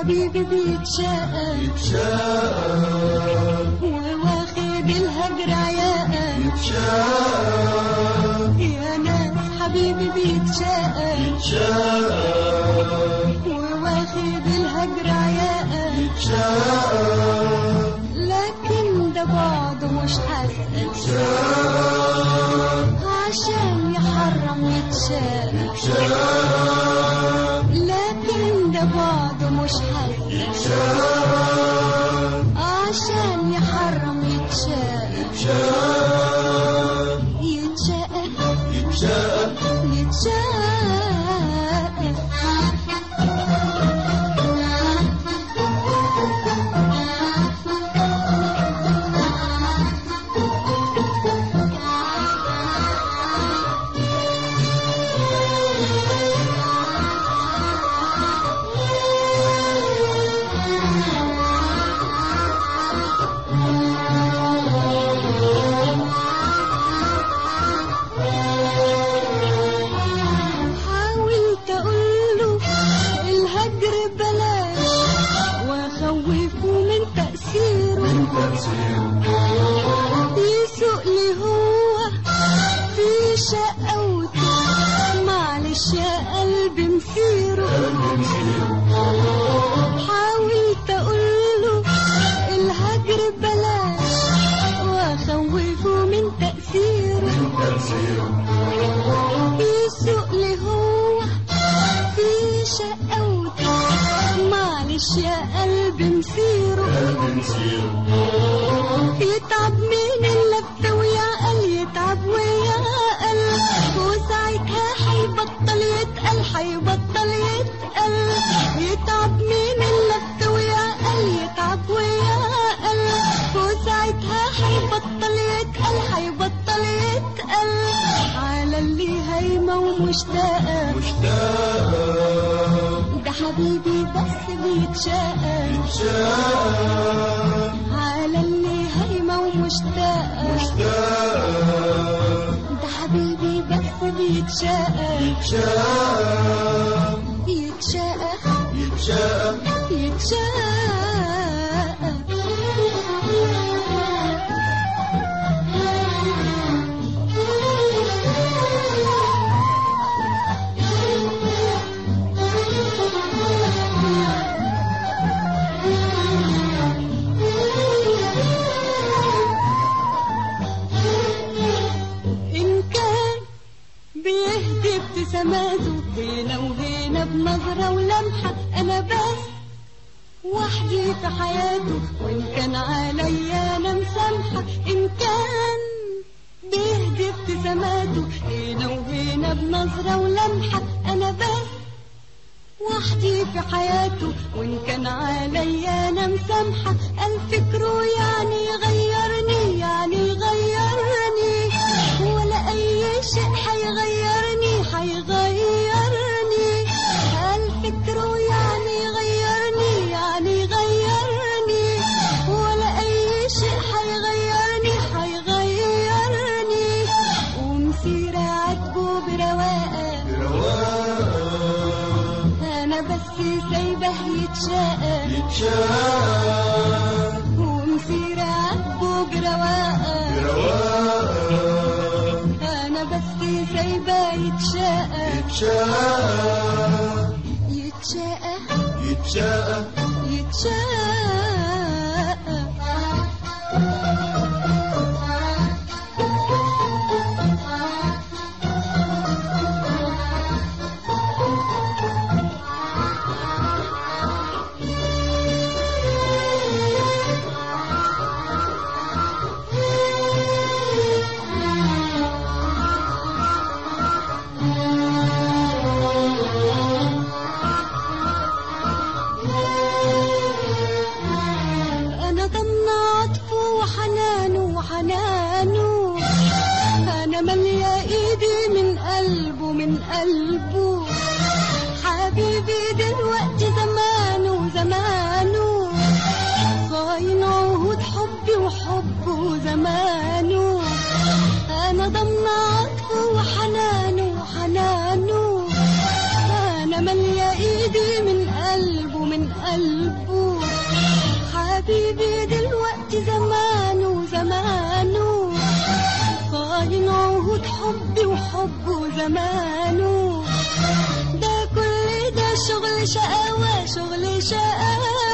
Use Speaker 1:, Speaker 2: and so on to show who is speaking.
Speaker 1: حبيبي بيتشاقى وواخد الهجر عياقى يا ناس حبيبي بيتشاقى وواخد الهجر عياقى لكن ده بعضه مش حاسقة عشان يحرم يتشاقى لكن ده بعضه مش حاسقة عشان يحرم يتشاقى يسوق لي هو في شقاوته معلش يا قلبي مسيره حاولت اقوله الهجر بلاش واخوفه من تأثيره يسوق لي هو في شقاوته معلش يا قلبي مسيره يتعب من اللف ويعقل يتعب ويعقل وساعتها حيبطل يتقل يتعب من اللف ويعقل يتعب ويعقل وساعتها حيبطل يتقل على اللي هايمة ومشتاقة ده حبيبي بس بيتشاقى على اللي هايمة ومشتاقة ده حبيبي بس بيتشاقى ابتساماته هنا وهنا بنظرة ولمحة أنا بس وحدي في حياته وإن كان عليا أنا مسامحة إن كان بيهدي ابتساماته هنا وهنا بنظرة ولمحة أنا بس وحدي في حياته وإن كان عليا أنا مسامحة الفكر يعني غيرني ولا أي شيء حيغيرني الفكر يعني غيرني ولا أي شيء حيغيرني ومسيرة عاتبه برواقة أنا بس سايبه يتشاقى ومسيرة عاتبه برواقة أنا بس سايبه يتشاقى أنا مليا إيدي من قلبه حبيبي دلوقتي زمانه صاين عهود حبي وحبه زمانه أنا ضمن عطفه وحنانه أنا مليا إيدي من قلبه قلبه. حبيبي دلوقتي زمانه زمانه خاين عهود حبي وحبه زمانه. ده كل ده شغل شقاوة شغل شقاوة